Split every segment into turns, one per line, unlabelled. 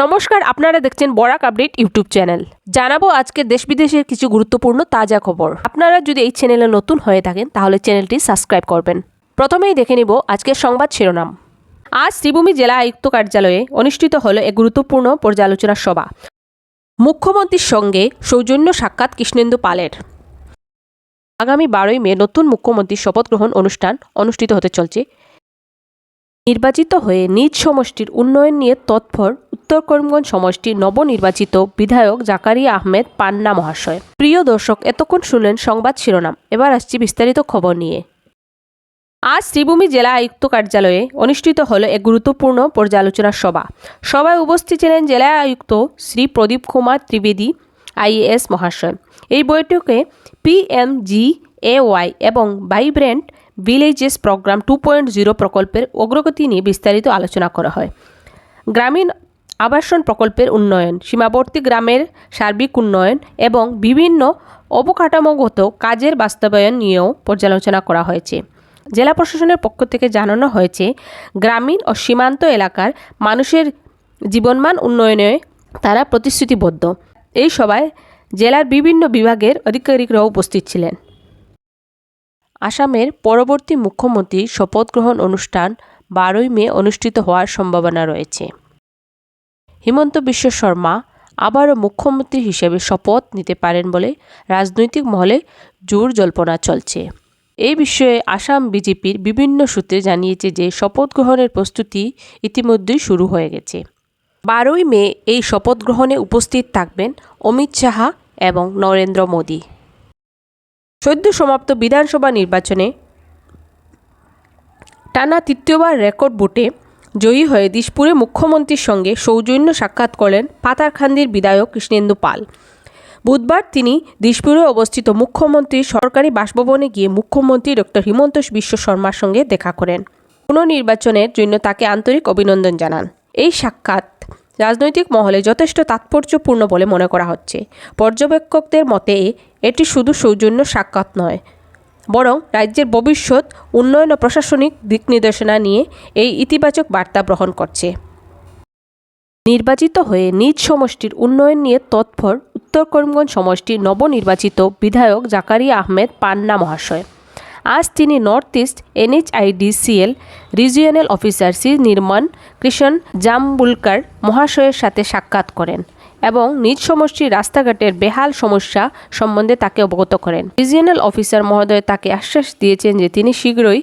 নমস্কার, আপনারা দেখছেন বরাক আপডেট ইউটিউব চ্যানেল। জানাবো আজকে দেশ বিদেশের কিছু গুরুত্বপূর্ণ তাজা খবর। আপনারা যদি এই চ্যানেলে নতুন হয়ে থাকেন তাহলে চ্যানেলটি সাবস্ক্রাইব করবেন। প্রথমেই দেখে নিব আজকের সংবাদ শিরোনাম। আজ শ্রীভূমি জেলা আয়ুক্ত কার্যালয়ে অনুষ্ঠিত হলো এক গুরুত্বপূর্ণ পর্যালোচনা সভা। মুখ্যমন্ত্রীর সঙ্গে সৌজন্য সাক্ষাৎ কৃষ্ণেন্দু পালের। আগামী 12ই মে নতুন মুখ্যমন্ত্রীর শপথ গ্রহণ অনুষ্ঠান অনুষ্ঠিত হতে চলছে। নির্বাচিত হয়ে নিজ সমষ্টির উন্নয়ন নিয়ে তৎপর উত্তর করিমগঞ্জ সমষ্টির নবনির্বাচিত বিধায়ক জাকারিয়া আহমেদ পান্না মহাশয়। প্রিয় দর্শক, এতক্ষণ শুনলেন সংবাদ শিরোনাম। এবার আসছি বিস্তারিত খবর নিয়ে। আজ শ্রীভূমি জেলা আয়ুক্ত কার্যালয়ে অনুষ্ঠিত হলো এক গুরুত্বপূর্ণ পর্যালোচনা সভা। সভায় উপস্থিত ছিলেন জেলা আয়ুক্ত শ্রী প্রদীপ কুমার ত্রিবেদী আইএএস মহাশয়। এই বৈঠকে PMGAY এবং ভাইব্রেন্ট ভিলেজেস প্রোগ্রাম 2.0 প্রকল্পের অগ্রগতি নিয়ে বিস্তারিত আলোচনা করা হয়। গ্রামীণ আবাসন প্রকল্পের উন্নয়ন, সীমাবর্তী গ্রামের সার্বিক উন্নয়ন এবং বিভিন্ন অবকাঠামোগত কাজের বাস্তবায়ন নিয়েও পর্যালোচনা করা হয়েছে। জেলা প্রশাসনের পক্ষ থেকে জানানো হয়েছে, গ্রামীণ ও সীমান্ত এলাকার মানুষের জীবনমান উন্নয়নে তারা প্রতিশ্রুতিবদ্ধ। এই সভায় জেলার বিভিন্ন বিভাগের আধিকারিকরাও উপস্থিত ছিলেন। আসামের পরবর্তী মুখ্যমন্ত্রীর শপথ গ্রহণ অনুষ্ঠান 12ই মে অনুষ্ঠিত হওয়ার সম্ভাবনা রয়েছে। হিমন্ত বিশ্ব শর্মা আবারও মুখ্যমন্ত্রী হিসেবে শপথ নিতে পারেন বলে রাজনৈতিক মহলে জোর জল্পনা চলছে। এই বিষয়ে আসাম বিজেপির বিভিন্ন সূত্রে জানিয়েছে যে শপথ গ্রহণের প্রস্তুতি ইতিমধ্যেই শুরু হয়ে গেছে। 12ই মে এই শপথ গ্রহণে উপস্থিত থাকবেন অমিত শাহ এবং নরেন্দ্র মোদী। সদ্য সমাপ্ত বিধানসভা নির্বাচনে টানা তৃতীয়বার রেকর্ড ভোটে জয়ী হয়ে দিশপুরে মুখ্যমন্ত্রীর সঙ্গে সৌজন্য সাক্ষাৎ করলেন পাথারকান্দির বিধায়ক কৃষ্ণেন্দু পাল। বুধবার তিনি দিশপুরে অবস্থিত মুখ্যমন্ত্রীর সরকারি বাসভবনে গিয়ে মুখ্যমন্ত্রী ডক্টর হিমন্ত বিশ্ব শর্মার সঙ্গে দেখা করেন। পুনর্নির্বাচনের জন্য তাকে আন্তরিক অভিনন্দন জানান। এই সাক্ষাৎ রাজনৈতিক মহলে যথেষ্ট তাৎপর্যপূর্ণ বলে মনে করা হচ্ছে। পর্যবেক্ষকদের মতে এটি শুধু সৌজন্য সাক্ষাৎ নয়, বরং রাজ্যের ভবিষ্যৎ উন্নয়ন ও প্রশাসনিক দিক নির্দেশনা নিয়ে এই ইতিবাচক বার্তা বহন করছে। নির্বাচিত হয়ে নিজ সমষ্টির উন্নয়ন নিয়ে তৎপর উত্তর করিমগঞ্জ সমষ্টির নবনির্বাচিত বিধায়ক জাকারিয়া আহমেদ পান্না মহাশয়। আজ তিনি north east NHIDCL regional officer Shri Nirmal Krishna Jambulkar মহাশয়ের সাথে সাক্ষাৎ করেন এবং নিজ সমষ্টির রাস্তাঘাটের বেহাল সমস্যা সম্বন্ধে তাকে অবগত করেন। রিজিয়নাল অফিসার মহোদয় তাকে আশ্বাস দিয়েছেন যে তিনি শীঘ্রই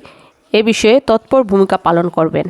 এ বিষয়ে তৎপর ভূমিকা পালন করবেন।